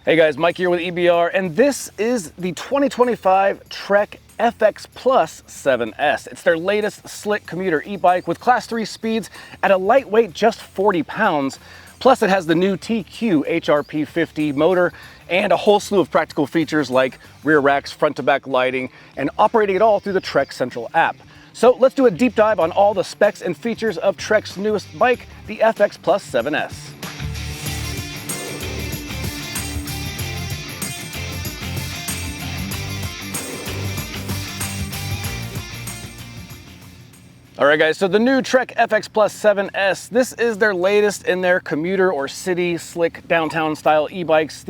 Hey guys, Mike here with EBR, and this is the 2025 Trek FX Plus 7S. It's their latest slick commuter e-bike with Class 3 speeds at a lightweight just 40 pounds. Plus it has the new TQ HRP 50 motor and a whole slew of practical features like rear racks, front to back lighting, and operating it all through the Trek Central app. So let's do a deep dive on all the specs and features of Trek's newest bike, the FX Plus 7S. All right guys, so the new Trek FX Plus 7S, this is their latest in their commuter or city slick downtown style e-bikes.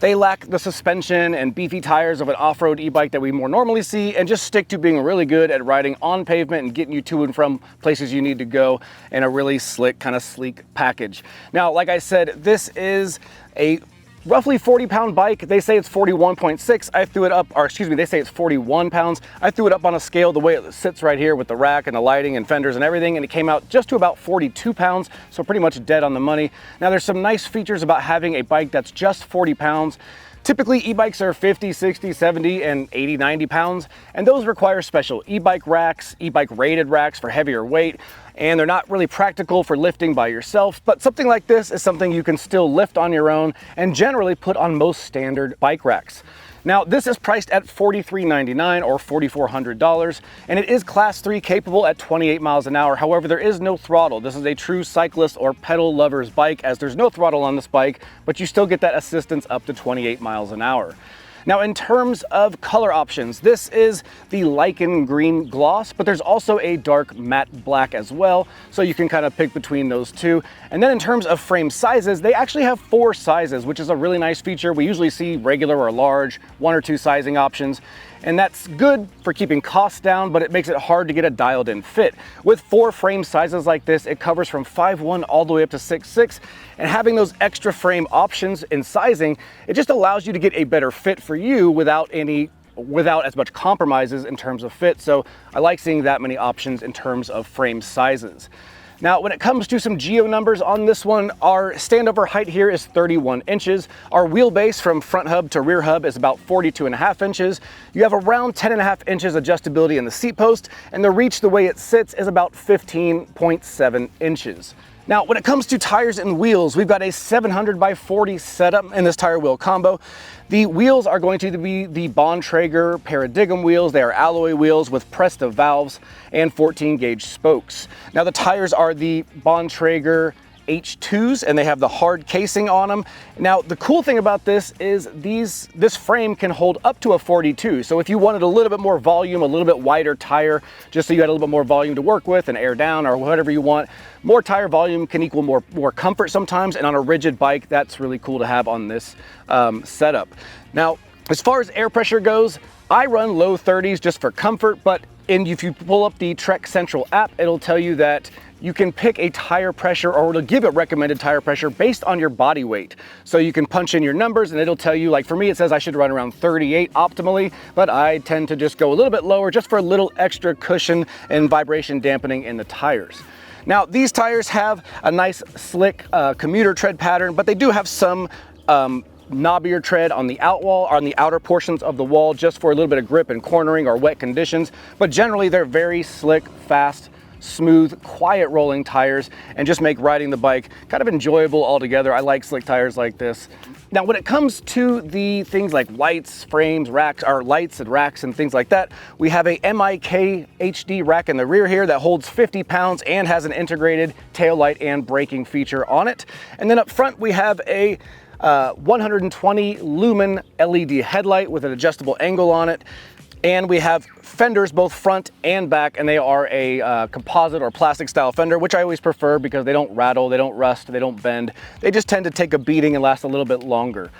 They lack the suspension and beefy tires of an off-road e-bike that we more normally see and just stick to being really good at riding on pavement and getting you to and from places you need to go in a really slick, kind of sleek package. Now, like I said, this is a roughly 40-pound bike. They say it's 41.6. I threw it up, or excuse me, they say it's 41 pounds. I threw it up on a scale the way it sits right here with the rack and the lighting and fenders and everything, and it came out just to about 42 pounds, so pretty much dead on the money. Now, there's some nice features about having a bike that's just 40 pounds. Typically, e-bikes are 50, 60, 70, and 80, 90 pounds, and those require special e-bike racks, e-bike rated racks for heavier weight, and they're not really practical for lifting by yourself, but something like this is something you can still lift on your own and generally put on most standard bike racks. Now, this is priced at $43.99 or $4,400, and it is Class 3 capable at 28 miles an hour. However, there is no throttle. This is a true cyclist or pedal lover's bike, as there's no throttle on this bike, but you still get that assistance up to 28 miles an hour. Now, in terms of color options, this is the lichen green gloss, but there's also a dark matte black as well, so you can kind of pick between those two. And then in terms of frame sizes, they actually have 4 sizes, which is a really nice feature. We usually see regular or large, 1 or 2 sizing options, and that's good for keeping costs down, but it makes it hard to get a dialed in fit. With 4 frame sizes like this, it covers from 5'1" all the way up to 6'6", and having those extra frame options in sizing, it just allows you to get a better fit for you without as much compromises in terms of fit. So I like seeing that many options in terms of frame sizes. Now, when it comes to some geo numbers on this one, our standover height here is 31 inches. Our wheelbase from front hub to rear hub is about 42.5 inches. You have around 10.5 inches adjustability in the seat post, and the reach, the way it sits, is about 15.7 inches. Now, when it comes to tires and wheels, we've got a 700x40 setup in this tire wheel combo. The wheels are going to be the Bontrager Paradigm wheels. They are alloy wheels with Presta valves and 14 gauge spokes. Now, the tires are the Bontrager H2s, and they have the hard casing on them. Now, the cool thing about this is this frame can hold up to a 42. So if you wanted a little bit more volume, a little bit wider tire, just so you had a little bit more volume to work with and air down or whatever you want, more tire volume can equal more comfort sometimes. And on a rigid bike, that's really cool to have on this setup. Now, as far as air pressure goes, I run low 30s just for comfort, but if you pull up the Trek Central app, it'll tell you that you can pick a tire pressure, or it'll give a recommended tire pressure based on your body weight. So you can punch in your numbers and it'll tell you, like for me, it says I should run around 38 optimally, but I tend to just go a little bit lower just for a little extra cushion and vibration dampening in the tires. Now, these tires have a nice slick commuter tread pattern, but they do have some knobbier tread on the outwall, on the outer portions of the wall, just for a little bit of grip and cornering or wet conditions. But generally, they're very slick, fast, smooth, quiet rolling tires, and just make riding the bike kind of enjoyable altogether. I like slick tires like this. Now, when it comes to the things like lights, frames, racks, or lights and racks and things like that, we have a MIK HD rack in the rear here that holds 50 pounds and has an integrated tail light and braking feature on it. And then up front, we have a 120 lumen LED headlight with an adjustable angle on it. And we have fenders both front and back, and they are a composite or plastic style fender, which I always prefer because they don't rattle, they don't rust, they don't bend. They just tend to take a beating and last a little bit longer.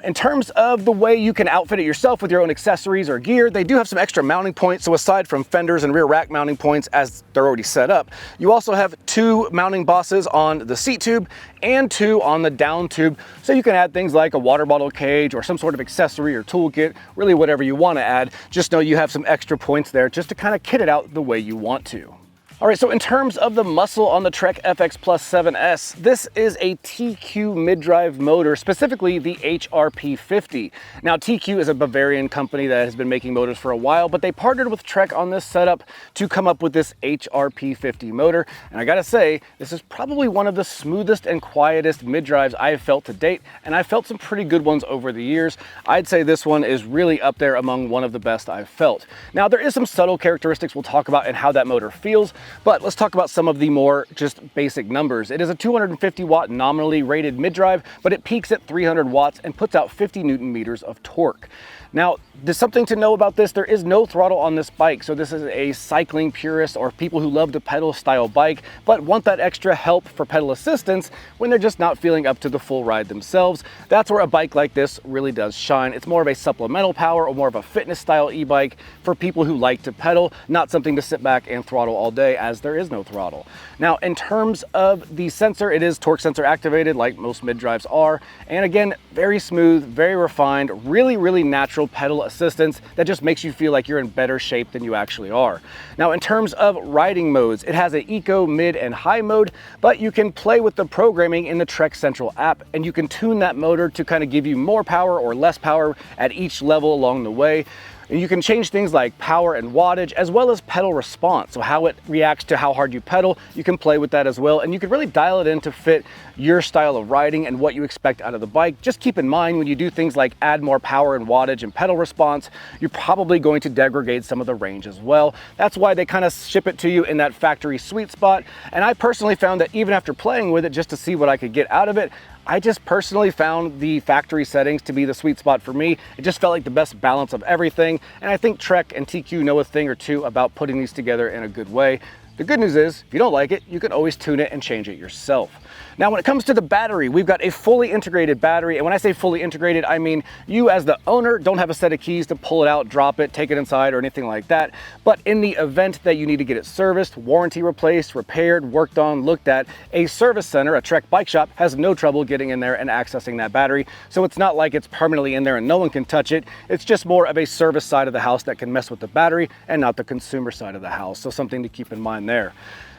In terms of the way you can outfit it yourself with your own accessories or gear, they do have some extra mounting points. So aside from fenders and rear rack mounting points as they're already set up, you also have 2 mounting bosses on the seat tube and 2 on the down tube. So you can add things like a water bottle cage or some sort of accessory or toolkit, really whatever you want to add. Just know you have some extra points there just to kind of kit it out the way you want to. All right, so in terms of the muscle on the Trek FX Plus 7S, this is a TQ mid-drive motor, specifically the HRP50. Now, TQ is a Bavarian company that has been making motors for a while, but they partnered with Trek on this setup to come up with this HRP50 motor. And I gotta say, this is probably one of the smoothest and quietest mid-drives I have felt to date, and I've felt some pretty good ones over the years. I'd say this one is really up there among one of the best I've felt. Now, there is some subtle characteristics we'll talk about in how that motor feels, but let's talk about some of the more just basic numbers. It is a 250 watt nominally rated mid-drive, but it peaks at 300 watts and puts out 50 Newton meters of torque. Now, there's something to know about this. There is no throttle on this bike, so this is a cycling purist or people who love to pedal style bike, but want that extra help for pedal assistance when they're just not feeling up to the full ride themselves. That's where a bike like this really does shine. It's more of a supplemental power or more of a fitness style e-bike for people who like to pedal, not something to sit back and throttle all day, as there is no throttle. Now, in terms of the sensor, it is torque sensor activated like most mid-drives are, and again, very smooth, very refined, really natural pedal assistance that just makes you feel like you're in better shape than you actually are. Now, in terms of riding modes, it has an eco, mid, and high mode, but you can play with the programming in the Trek Central app, and you can tune that motor to kind of give you more power or less power at each level along the way. And you can change things like power and wattage, as well as pedal response. So how it reacts to how hard you pedal, you can play with that as well. And you can really dial it in to fit your style of riding and what you expect out of the bike. Just keep in mind, when you do things like add more power and wattage and pedal response, you're probably going to degrade some of the range as well. That's why they kind of ship it to you in that factory sweet spot. And I personally found that even after playing with it just to see what I could get out of it, I just personally found the factory settings to be the sweet spot for me. It just felt like the best balance of everything. And I think Trek and TQ know a thing or two about putting these together in a good way. The good news is, if you don't like it, you can always tune it and change it yourself. Now, when it comes to the battery, we've got a fully integrated battery. And when I say fully integrated, I mean you as the owner don't have a set of keys to pull it out, drop it, take it inside, or anything like that. But in the event that you need to get it serviced, warranty replaced, repaired, worked on, looked at, a service center, a Trek bike shop, has no trouble getting in there and accessing that battery. So it's not like it's permanently in there and no one can touch it. It's just more of a service side of the house that can mess with the battery and not the consumer side of the house. So something to keep in mind there.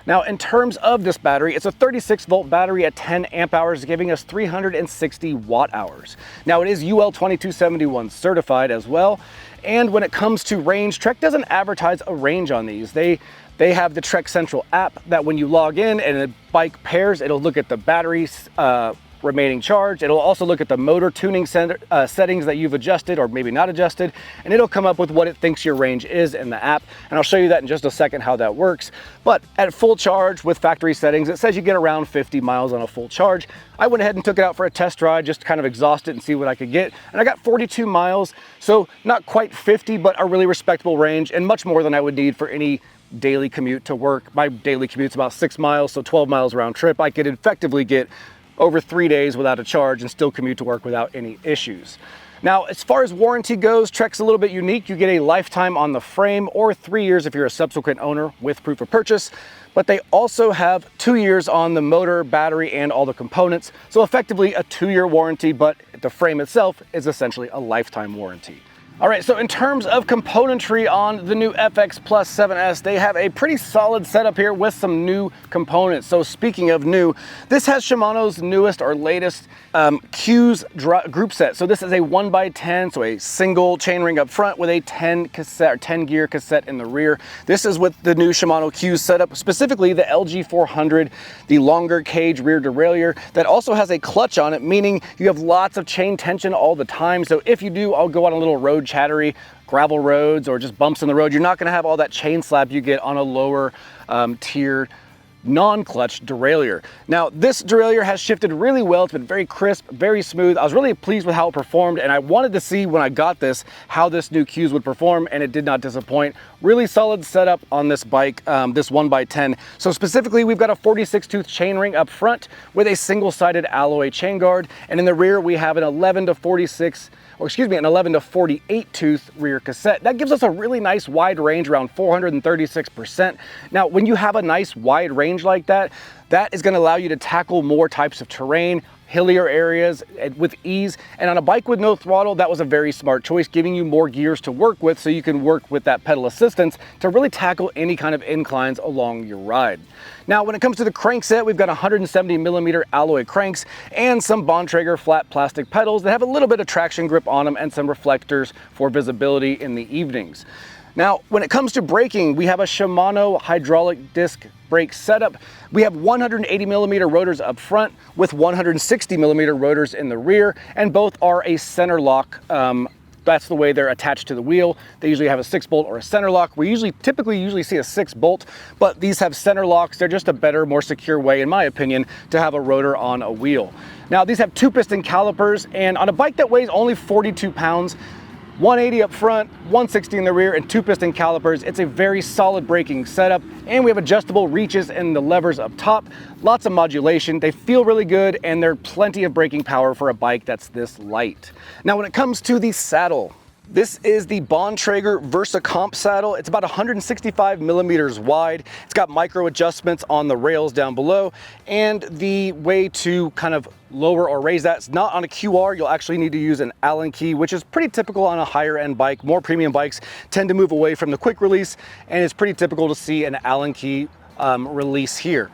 Now, in terms of this battery, it's a 36 volt battery at 10 amp hours, giving us 360 watt hours. Now, it is UL 2271 certified as well. And when it comes to range, Trek doesn't advertise a range on these. They have the Trek Central app that when you log in and a bike pairs, it'll look at the battery's remaining charge. It'll also look at the motor tuning settings that you've adjusted or maybe not adjusted, and it'll come up with what it thinks your range is in the app. And I'll show you that in just a second how that works. But at full charge with factory settings, it says you get around 50 miles on a full charge. I went ahead and took it out for a test ride just to kind of exhaust it and see what I could get. And I got 42 miles, so not quite 50, but a really respectable range and much more than I would need for any daily commute to work. My daily commute's about 6 miles, so 12 miles round trip. I could effectively get over 3 days without a charge and still commute to work without any issues. Now, as far as warranty goes, Trek's a little bit unique. You get a lifetime on the frame or 3 years if you're a subsequent owner with proof of purchase, but they also have 2 years on the motor, battery, and all the components. So effectively a 2-year warranty, but the frame itself is essentially a lifetime warranty. All right, so in terms of componentry on the new FX Plus 7S, they have a pretty solid setup here with some new components. So speaking of new, this has Shimano's newest or latest Q's group set. So this is a 1x10, so a single chainring up front with a 10 cassette or 10 gear cassette in the rear. This is with the new Shimano Q's setup, specifically the LG400, the longer cage rear derailleur that also has a clutch on it, meaning you have lots of chain tension all the time. So if you do, I'll go on a little road chattery gravel roads or just bumps in the road, you're not going to have all that chain slap you get on a lower tier non-clutch derailleur. Now, this derailleur has shifted really well. It's been very crisp, very smooth. I was really pleased with how it performed, and I wanted to see when I got this how this new Q's would perform, and it did not disappoint. Really solid setup on this bike, this 1x10. So specifically, we've got a 46 tooth chainring up front with a single-sided alloy chain guard, and in the rear we have an 11 to 48 tooth rear cassette. That gives us a really nice wide range, around 436%. Now, when you have a nice wide range range like that, that is going to allow you to tackle more types of terrain, hillier areas with ease. And on a bike with no throttle, that was a very smart choice, giving you more gears to work with so you can work with that pedal assistance to really tackle any kind of inclines along your ride. Now, when it comes to the crank set, we've got 170mm alloy cranks and some Bontrager flat plastic pedals that have a little bit of traction grip on them and some reflectors for visibility in the evenings. Now, when it comes to braking, we have a Shimano hydraulic disc brake setup. We have 180mm rotors up front with 160mm rotors in the rear, and both are a center lock. That's the way they're attached to the wheel. They usually have a 6-bolt or a center lock. We typically see a 6-bolt, but these have center locks. They're just a better, more secure way, in my opinion, to have a rotor on a wheel. Now, these have 2-piston calipers, and on a bike that weighs only 42 pounds, 180 up front, 160 in the rear, and 2-piston calipers, it's a very solid braking setup. And we have adjustable reaches and the levers up top. Lots of modulation. They feel really good, and they're plenty of braking power for a bike that's this light. Now, when it comes to the saddle, this is the Bontrager Versa Comp saddle. It's about 165mm wide. It's got micro adjustments on the rails down below, and the way to kind of lower or raise that, it's not on a QR. You'll actually need to use an Allen key, which is pretty typical on a higher end bike. More premium bikes tend to move away from the quick release, and it's pretty typical to see an Allen key release here.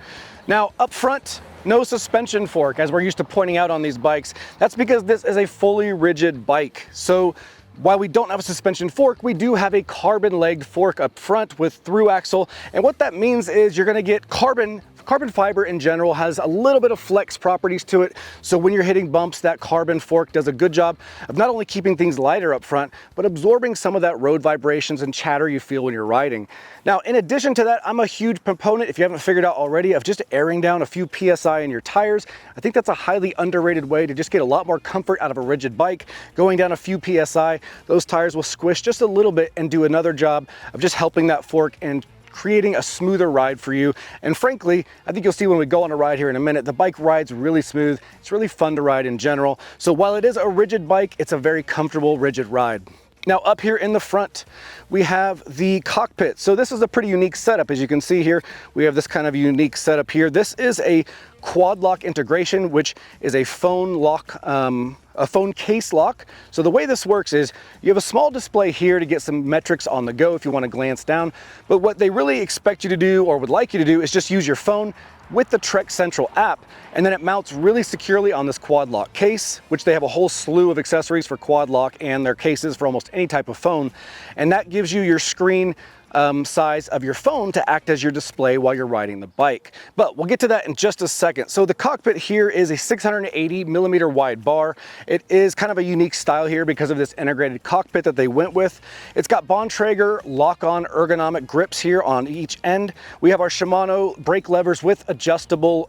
Now, up front, no suspension fork, as we're used to pointing out on these bikes. That's because this is a fully rigid bike. So while we don't have a suspension fork, we do have a carbon-legged fork up front with through axle. And what that means is you're gonna get carbon fiber in general has a little bit of flex properties to it. So when you're hitting bumps, that carbon fork does a good job of not only keeping things lighter up front, but absorbing some of that road vibrations and chatter you feel when you're riding. Now, in addition to that, I'm a huge proponent, if you haven't figured out already, of just airing down a few PSI in your tires. I think that's a highly underrated way to just get a lot more comfort out of a rigid bike. Going down a few PSI, those tires will squish just a little bit and do another job of just helping that fork and creating a smoother ride for you. And frankly, I think you'll see when we go on a ride here in a minute, the bike rides really smooth. It's really fun to ride in general. So while it is a rigid bike, it's a very comfortable, rigid ride. Now, up here in the front, we have the cockpit. So this is a pretty unique setup. As you can see here, we have this kind of unique setup here. This is a quad lock integration, which is a phone lock, a phone case lock. So the way this works is you have a small display here to get some metrics on the go if you want to glance down. But what they really expect you to do, or would like you to do, is just use your phone with the Trek Central app, and then it mounts really securely on this quad lock case, which they have a whole slew of accessories for quad lock and their cases for almost any type of phone. And that gives you your screen size of your phone to act as your display while you're riding the bike. But we'll get to that in just a second. So the cockpit here is a 680mm wide bar. It is kind of a unique style here because of this integrated cockpit that they went with. It's got Bontrager lock-on ergonomic grips here on each end. We have our Shimano brake levers with adjustable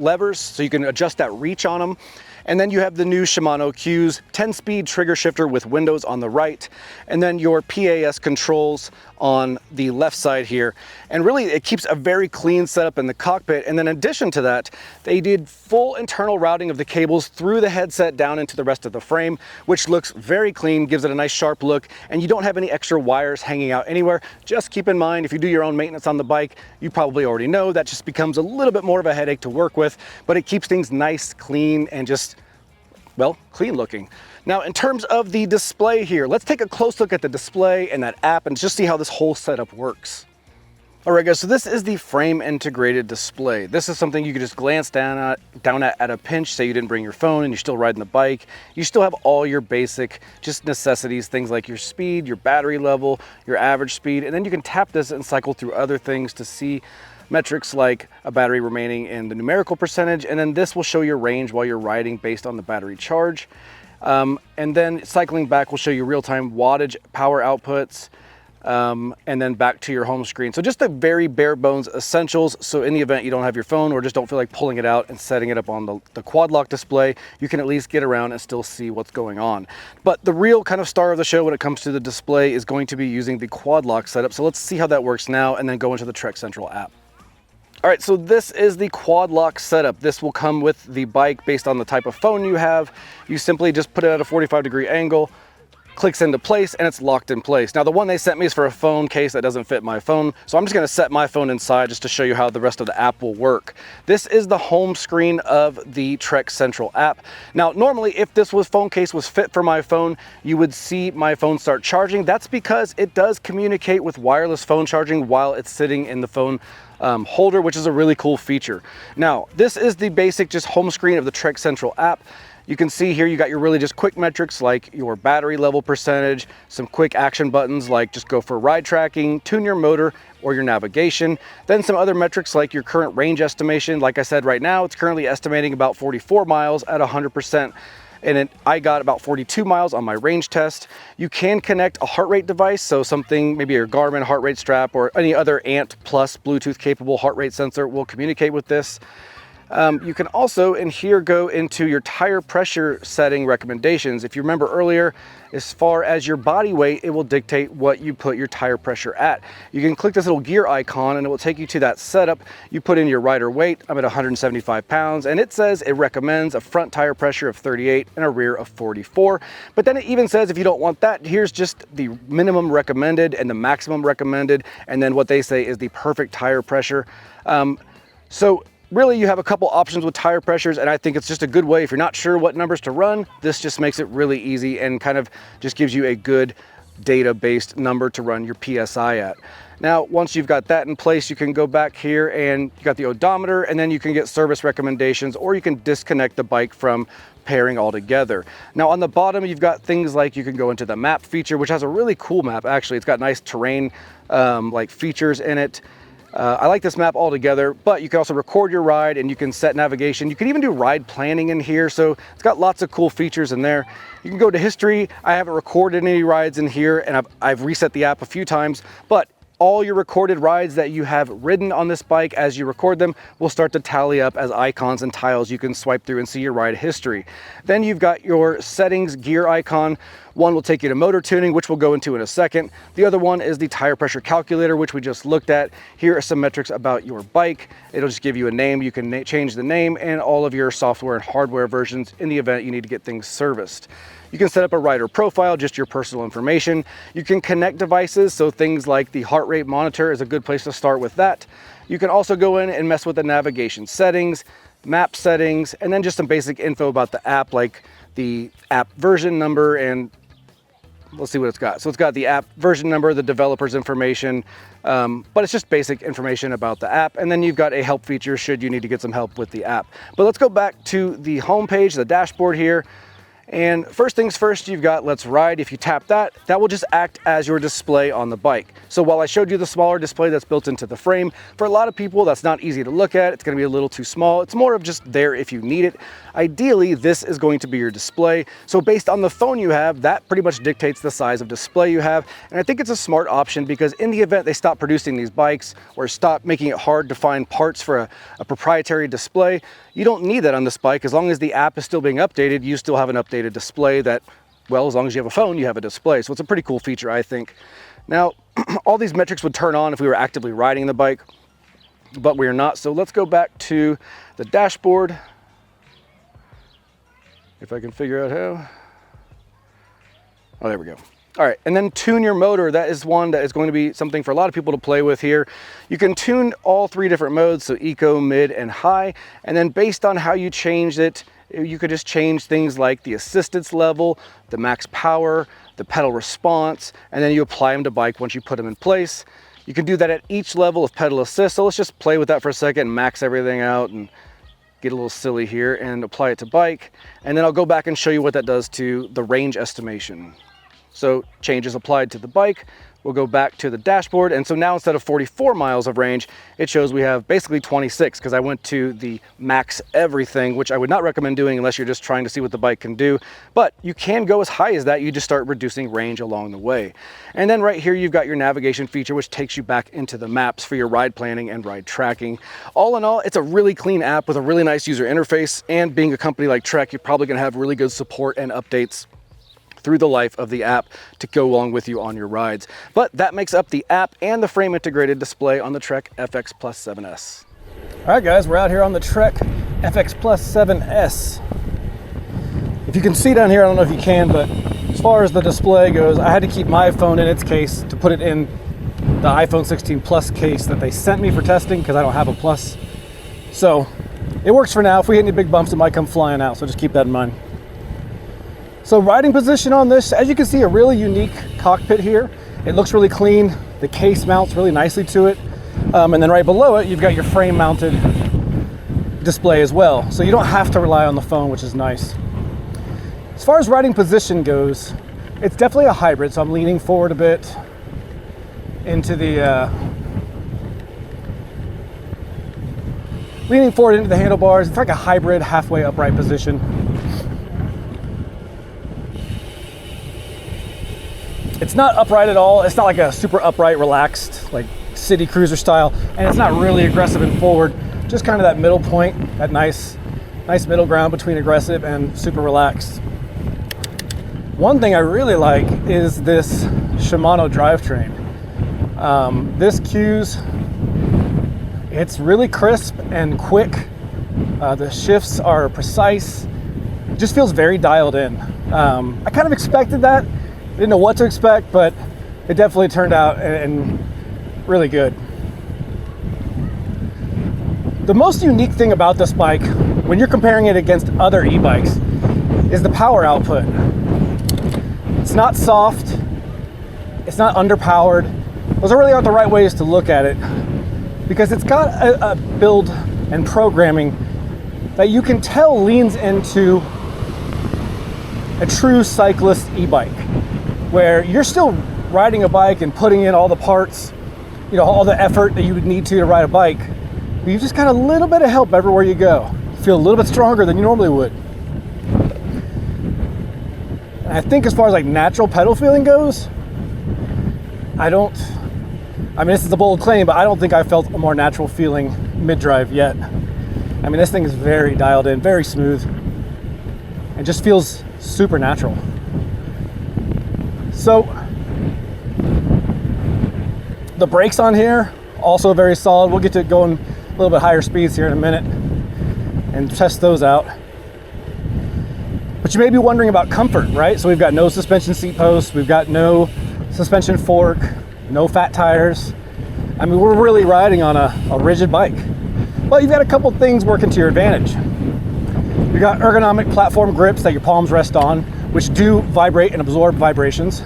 levers, so you can adjust that reach on them. And then you have the new Shimano Q's 10-speed trigger shifter with windows on the right, and then your PAS controls on the left side here. And really, it keeps a very clean setup in the cockpit. And then in addition to that, they did full internal routing of the cables through the headset down into the rest of the frame, which looks very clean, gives it a nice sharp look, and you don't have any extra wires hanging out anywhere. Just keep in mind, if you do your own maintenance on the bike, you probably already know that just becomes a little bit more of a headache to work with, but it keeps things nice, clean, and just, well, clean looking. Now, in terms of the display here, let's take a close look at the display and that app and just see how this whole setup works. All right, guys, so this is the frame integrated display. This is something you could just glance down at a pinch. Say you didn't bring your phone and you're still riding the bike. You still have all your basic just necessities, things like your speed, your battery level, your average speed, and then you can tap this and cycle through other things to see metrics like a battery remaining in the numerical percentage, and then this will show your range while you're riding based on the battery charge. And then cycling back will show you real-time wattage, power outputs, and then back to your home screen. So just the very bare bones essentials. So in the event you don't have your phone or just don't feel like pulling it out and setting it up on the quad lock display, you can at least get around and still see what's going on. But the real kind of star of the show when it comes to the display is going to be using the quad lock setup. So let's see how that works now and then go into the Trek Central app. All right, so this is the quad lock setup. This will come with the bike based on the type of phone you have. You simply just put it at a 45-degree angle, clicks into place and it's locked in place. Now the one they sent me is for a phone case that doesn't fit my phone, so I'm just going to set my phone inside just to show you how the rest of the app will work. This is the home screen of the Trek Central app. Now normally if this phone case was fit for my phone, you would see my phone start charging. That's because it does communicate with wireless phone charging while it's sitting in the phone holder, which is a really cool feature. Now this is the basic just home screen of the Trek Central app. You can see here you got your really just quick metrics like your battery level percentage, some quick action buttons like just go for ride tracking, tune your motor or your navigation, then some other metrics like your current range estimation. Like I said, right now it's currently estimating about 44 miles at 100%. And I got about 42 miles on my range test. You can connect a heart rate device, so something, maybe your Garmin heart rate strap or any other Ant Plus Bluetooth capable heart rate sensor will communicate with this. You can also in here go into your tire pressure setting recommendations. If you remember earlier, as far as your body weight, it will dictate what you put your tire pressure at. You can click this little gear icon and it will take you to that setup. You put in your rider weight. I'm at 175 pounds and it says it recommends a front tire pressure of 38 and a rear of 44. But then it even says if you don't want that, here's just the minimum recommended and the maximum recommended. And then what they say is the perfect tire pressure. So really, you have a couple options with tire pressures, and I think it's just a good way. If you're not sure what numbers to run, this just makes it really easy and kind of just gives you a good data-based number to run your PSI at. Now, once you've got that in place, you can go back here and you got the odometer, and then you can get service recommendations, or you can disconnect the bike from pairing altogether. Now on the bottom, you've got things like you can go into the map feature, which has a really cool map. Actually, it's got nice terrain like features in it. I like this map altogether, but you can also record your ride and you can set navigation. You can even do ride planning in here. So it's got lots of cool features in there. You can go to history. I haven't recorded any rides in here and I've reset the app a few times, but all your recorded rides that you have ridden on this bike as you record them will start to tally up as icons and tiles you can swipe through and see your ride history. Then you've got your settings gear icon. One will take you to motor tuning, which we'll go into in a second. The other one is the tire pressure calculator, which we just looked at. Here are some metrics about your bike. It'll just give you a name. You can change the name and all of your software and hardware versions in the event you need to get things serviced. You can set up a rider profile, just your personal information. You can connect devices, so things like the heart rate monitor is a good place to start with that. You can also go in and mess with the navigation settings, map settings, and then just some basic info about the app, like the app version number, and let's see what it's got. So it's got the app version number, the developer's information, but it's just basic information about the app. And then you've got a help feature should you need to get some help with the app. But let's go back to the home page, the dashboard here. And first things first, you've got Let's Ride. If you tap that, that will just act as your display on the bike. So while I showed you the smaller display that's built into the frame, for a lot of people that's not easy to look at. It's going to be a little too small. It's more of just there if you need it. Ideally, this is going to be your display. So based on the phone you have, that pretty much dictates the size of display you have. And I think it's a smart option because in the event they stop producing these bikes or stop making it hard to find parts for a proprietary display, you don't need that on this bike. As long as the app is still being updated, you still have an updated display that, well, as long as you have a phone, you have a display. So it's a pretty cool feature, I think. Now, all these metrics would turn on if we were actively riding the bike, but we are not. So let's go back to the dashboard. If I can figure out how. Oh, there we go. All right, and then tune your motor. That is one that is going to be something for a lot of people to play with here. You can tune all three different modes, so eco, mid, and high. And then based on how you change it, you could just change things like the assistance level, the max power, the pedal response, and then you apply them to bike once you put them in place. You can do that at each level of pedal assist. So let's just play with that for a second and max everything out and get a little silly here and apply it to bike. And then I'll go back and show you what that does to the range estimation. So changes applied to the bike. We'll go back to the dashboard. And so now instead of 44 miles of range, it shows we have basically 26 because I went to the max everything, which I would not recommend doing unless you're just trying to see what the bike can do. But you can go as high as that. You just start reducing range along the way. And then right here, you've got your navigation feature, which takes you back into the maps for your ride planning and ride tracking. All in all, it's a really clean app with a really nice user interface. And being a company like Trek, you're probably going to have really good support and updates through the life of the app to go along with you on your rides. But that makes up the app and the frame integrated display on the Trek FX Plus 7S. All right guys, we're out here on the Trek FX Plus 7S. If you can see down here, I don't know if you can, but there's far as the display goes, I had to keep my phone in its case to put it in the iPhone 16 Plus case that they sent me for testing because I don't have a Plus. So it works for now. If we hit any big bumps, it might come flying out, so just keep that in mind. So riding position on this, as you can see, a really unique cockpit here. It looks really clean. The case mounts really nicely to it. And then right below it, you've got your frame mounted display as well. So you don't have to rely on the phone, which is nice. As far as riding position goes, it's definitely a hybrid. So I'm leaning forward a bit into the handlebars. It's like a hybrid halfway upright position. It's not upright at all. It's not like a super upright, relaxed, like city cruiser style, and it's not really aggressive and forward. Just kind of that middle point, that nice middle ground between aggressive and super relaxed. One thing I really like is this Shimano drivetrain. This Q's, it's really crisp and quick. The shifts are precise. It just feels very dialed in. I kind of expected that. Didn't know what to expect, but it definitely turned out and really good. The most unique thing about this bike, when you're comparing it against other e-bikes, is the power output. It's not soft, it's not underpowered. Those really aren't the right ways to look at it, because it's got a build and programming that you can tell leans into a true cyclist e-bike, where you're still riding a bike and putting in all the parts, you know, all the effort that you would need to ride a bike, but you just got a little bit of help everywhere you go. You feel a little bit stronger than you normally would. And I think as far as like natural pedal feeling goes, I mean, this is a bold claim, but I don't think I felt a more natural feeling mid-drive yet. I mean, this thing is very dialed in, very smooth, and just feels super natural. So the brakes on here, also very solid. We'll get to going a little bit higher speeds here in a minute and test those out. But you may be wondering about comfort, right? So we've got no suspension seat posts, we've got no suspension fork, no fat tires. I mean, we're really riding on a rigid bike. But you've got a couple things working to your advantage. You've got ergonomic platform grips that your palms rest on, which do vibrate and absorb vibrations.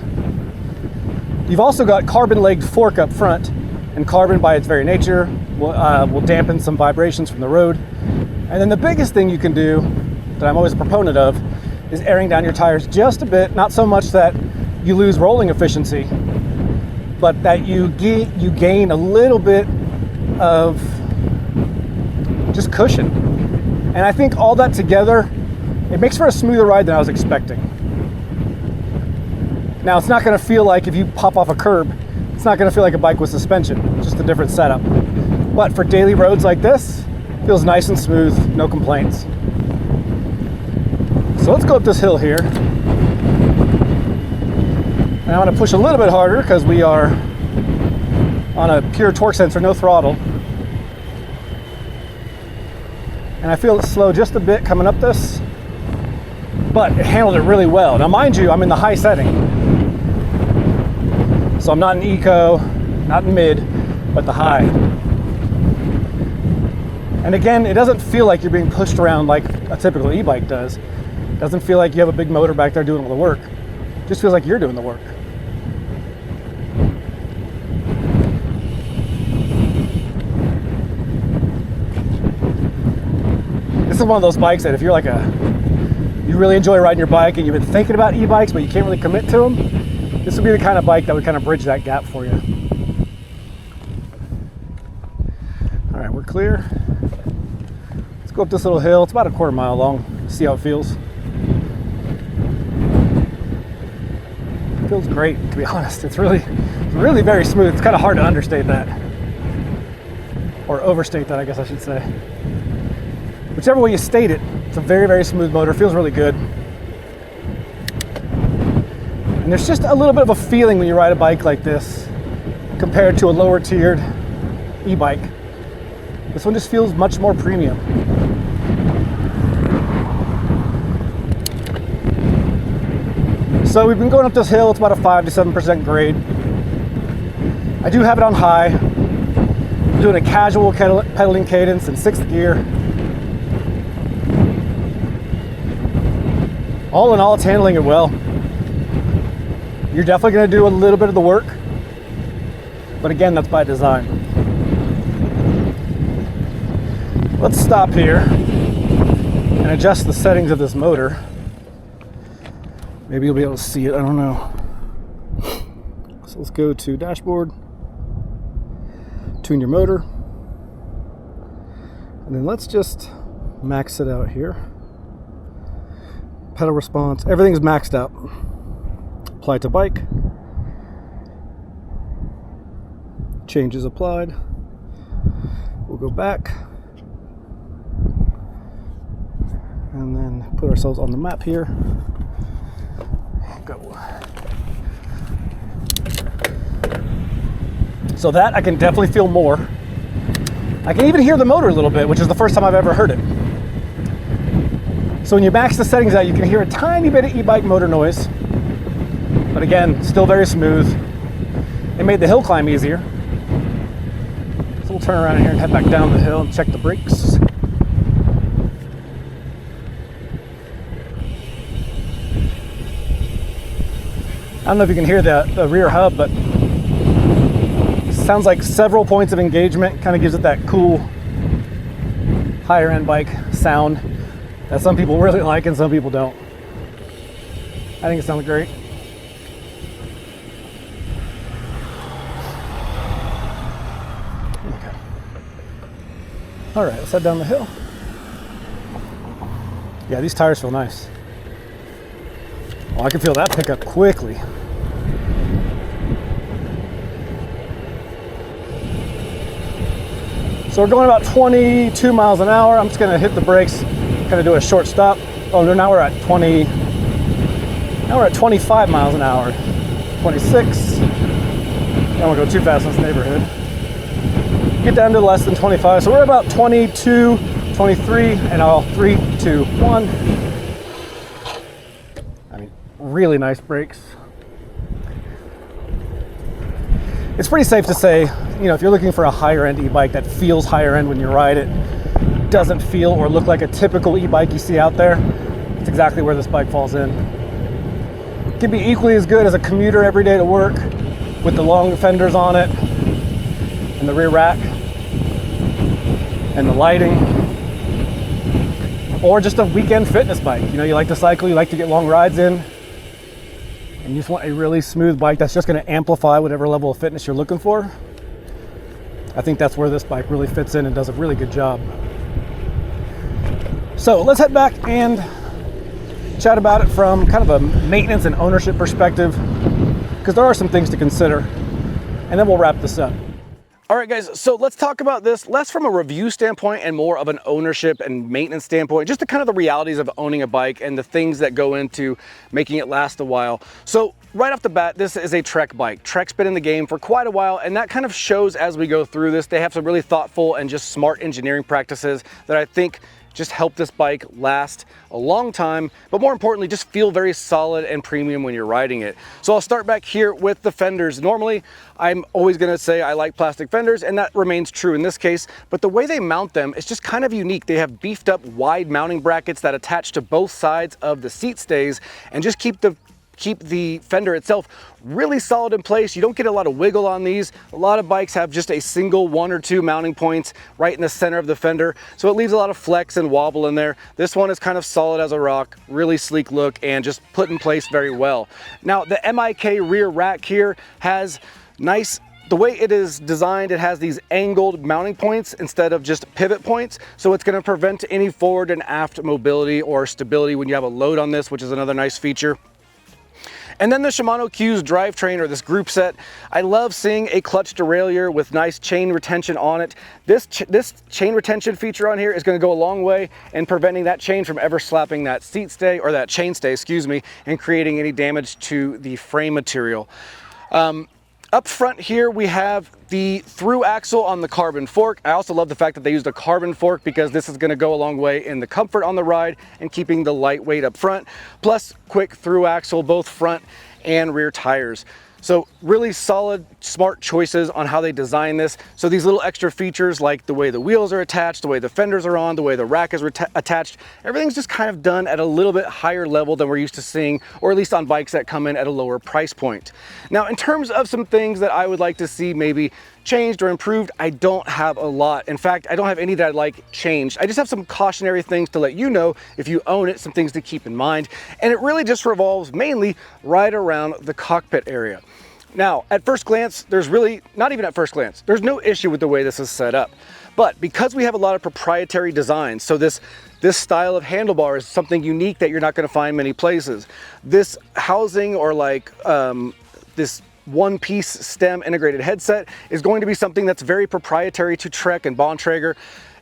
You've also got carbon-legged fork up front, and carbon by its very nature will dampen some vibrations from the road. And then the biggest thing you can do, that I'm always a proponent of, is airing down your tires just a bit, not so much that you lose rolling efficiency, but that you gain a little bit of just cushion. And I think all that together, it makes for a smoother ride than I was expecting. Now, it's not going to feel like, if you pop off a curb, it's not going to feel like a bike with suspension, just a different setup. But for daily roads like this, it feels nice and smooth, no complaints. So let's go up this hill here. And I'm going to push a little bit harder because we are on a pure torque sensor, no throttle. And I feel it slow just a bit coming up this, but it handled it really well. Now, mind you, I'm in the high setting. So I'm not in eco, not in mid, but the high. And again, it doesn't feel like you're being pushed around like a typical e-bike does. It doesn't feel like you have a big motor back there doing all the work. It just feels like you're doing the work. This is one of those bikes that if you're like you really enjoy riding your bike and you've been thinking about e-bikes but you can't really commit to them, this would be the kind of bike that would kind of bridge that gap for you. All right, we're clear. Let's go up this little hill. It's about a quarter mile long. See how it feels. It feels great, to be honest. It's really very smooth. It's kind of hard to understate that, or overstate that, I guess I should say. Whichever way you state it, it's a very, very smooth motor. Feels really good. And there's just a little bit of a feeling when you ride a bike like this compared to a lower tiered e-bike. This one just feels much more premium. So we've been going up this hill. It's about a 5 to 7% grade. I do have it on high. I'm doing a casual pedaling cadence in 6th gear. All in all, it's handling it well. You're definitely going to do a little bit of the work, but again, that's by design. Let's stop here and adjust the settings of this motor. Maybe you'll be able to see it, I don't know. So let's go to dashboard, tune your motor, and then let's just max it out here. Pedal response, everything's maxed out. Apply to bike. Changes applied. We'll go back. And then put ourselves on the map here. Go. So that I can definitely feel more. I can even hear the motor a little bit, which is the first time I've ever heard it. So when you max the settings out, you can hear a tiny bit of e-bike motor noise. But again, still very smooth. It made the hill climb easier. So we'll turn around here and head back down the hill and check the brakes. I don't know if you can hear the rear hub, but it sounds like several points of engagement. Kind of gives it that cool higher end bike sound that some people really like and some people don't. I think it sounds great. Okay. All right, let's head down the hill. Yeah, these tires feel nice. Oh, I can feel that pick up quickly. So we're going about 22 miles an hour. I'm just gonna hit the brakes, kind of do a short stop. Oh, now we're at 20. Now we're at 25 miles an hour. 26. I don't want to go too fast in this neighborhood. Get down to less than 25. So we're about 22, 23, and all 3, 2, 1. I mean, really nice brakes. It's pretty safe to say, you know, if you're looking for a higher end e-bike that feels higher end when you ride it, doesn't feel or look like a typical e-bike you see out there, it's exactly where this bike falls in. It can be equally as good as a commuter every day to work with the long fenders on it and the rear rack and the lighting, or just a weekend fitness bike. You know, you like to cycle, you like to get long rides in, and you just want a really smooth bike that's just going to amplify whatever level of fitness you're looking for. I think that's where this bike really fits in and does a really good job. So let's head back and chat about it from kind of a maintenance and ownership perspective, because there are some things to consider, and then we'll wrap this up. All right, guys, so let's talk about this less from a review standpoint and more of an ownership and maintenance standpoint, just the kind of the realities of owning a bike and the things that go into making it last a while. So right off the bat, this is a Trek bike. Trek's been in the game for quite a while, and that kind of shows as we go through this. They have some really thoughtful and just smart engineering practices that I think just help this bike last a long time, but more importantly, just feel very solid and premium when you're riding it. So I'll start back here with the fenders. Normally, I'm always gonna say I like plastic fenders, and that remains true in this case, but the way they mount them is just kind of unique. They have beefed up wide mounting brackets that attach to both sides of the seat stays and just keep the fender itself really solid in place. You don't get a lot of wiggle on these. A lot of bikes have just a single 1 or 2 mounting points right in the center of the fender, so it leaves a lot of flex and wobble in there. This one is kind of solid as a rock, really sleek look, and just put in place very well. Now, the MIK rear rack here has nice, the way it is designed, it has these angled mounting points instead of just pivot points, so it's going to prevent any forward and aft mobility or stability when you have a load on this, which is another nice feature. And then the Shimano Q's drivetrain, or this group set. I love seeing a clutch derailleur with nice chain retention on it. This chain retention feature on here is going to go a long way in preventing that chain from ever slapping that seat stay, or that chain stay, excuse me, and creating any damage to the frame material. Up front here, we have the through axle on the carbon fork. I also love the fact that they used a carbon fork because this is gonna go a long way in the comfort on the ride and keeping the lightweight up front, plus quick through axle, both front and rear tires. So really solid, smart choices on how they design this. So these little extra features like the way the wheels are attached, the way the fenders are on, the way the rack is attached, everything's just kind of done at a little bit higher level than we're used to seeing, or at least on bikes that come in at a lower price point. Now, in terms of some things that I would like to see maybe changed or improved, I don't have a lot. In fact, I don't have any that I'd like changed. I just have some cautionary things to let you know if you own it, some things to keep in mind. And it really just revolves mainly right around the cockpit area. Now, at first glance, there's really, not even at first glance, there's no issue with the way this is set up. But because we have a lot of proprietary designs, so this style of handlebar is something unique that you're not gonna find many places. This housing or like this one-piece stem integrated headset is going to be something that's very proprietary to Trek and Bontrager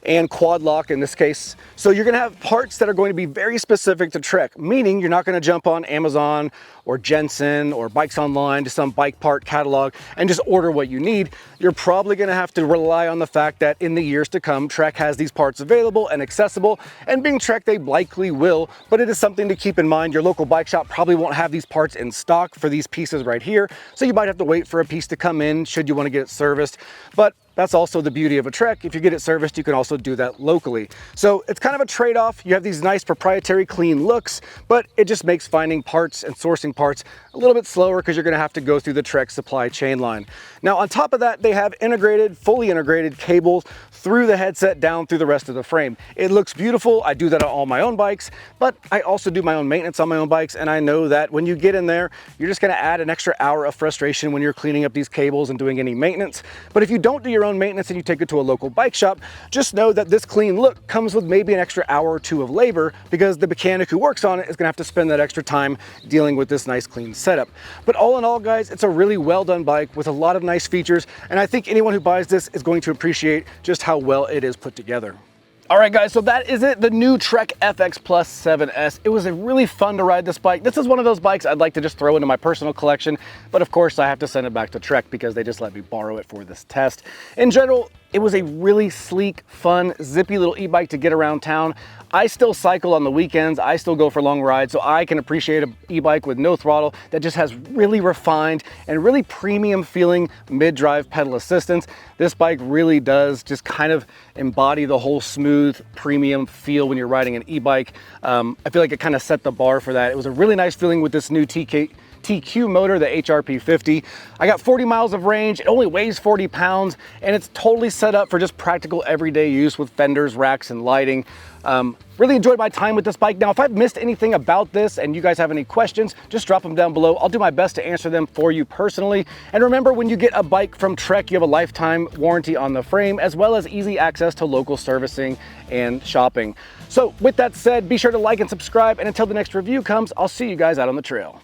and Quad Lock in this case. So you're gonna have parts that are going to be very specific to Trek, meaning you're not gonna jump on Amazon or Jensen or Bikes Online to some bike part catalog and just order what you need. You're probably gonna have to rely on the fact that in the years to come, Trek has these parts available and accessible, and being Trek, they likely will, but it is something to keep in mind. Your local bike shop probably won't have these parts in stock for these pieces right here, so you might have to wait for a piece to come in should you wanna get it serviced. But that's also the beauty of a Trek. If you get it serviced, you can also do that locally. So it's kind of a trade-off. You have these nice proprietary clean looks, but it just makes finding parts and sourcing parts a little bit slower because you're gonna have to go through the Trek supply chain line. Now, on top of that, they have integrated, fully integrated cables through the headset down through the rest of the frame. It looks beautiful. I do that on all my own bikes, but I also do my own maintenance on my own bikes, and I know that when you get in there, you're just gonna add an extra hour of frustration when you're cleaning up these cables and doing any maintenance. But if you don't do your own maintenance and you take it to a local bike shop, just know that this clean look comes with maybe an extra hour or two of labor because the mechanic who works on it is gonna have to spend that extra time dealing with this nice clean setup. But all in all, guys, it's a really well done bike with a lot of nice features, and I think anyone who buys this is going to appreciate just how well it is put together. All right, guys, so that is it, the new Trek FX Plus 7S. It was really fun to ride this bike. This is one of those bikes I'd like to just throw into my personal collection, but of course I have to send it back to Trek because they just let me borrow it for this test. In general, it was a really sleek, fun, zippy little e-bike to get around town. I still cycle on the weekends. I still go for long rides, so I can appreciate an e-bike with no throttle that just has really refined and really premium feeling mid-drive pedal assistance. This bike really does just kind of embody the whole smooth premium feel when you're riding an e-bike. I feel like it kind of set the bar for that. It was a really nice feeling with this new TQ motor, the HRP50. I got 40 miles of range, it only weighs 40 pounds, and it's totally set up for just practical everyday use with fenders, racks, and lighting. Really enjoyed my time with this bike. Now, if I've missed anything about this and you guys have any questions, just drop them down below. I'll do my best to answer them for you personally. And remember, when you get a bike from Trek, you have a lifetime warranty on the frame, as well as easy access to local servicing and shopping. So with that said, be sure to like and subscribe. And until the next review comes, I'll see you guys out on the trail.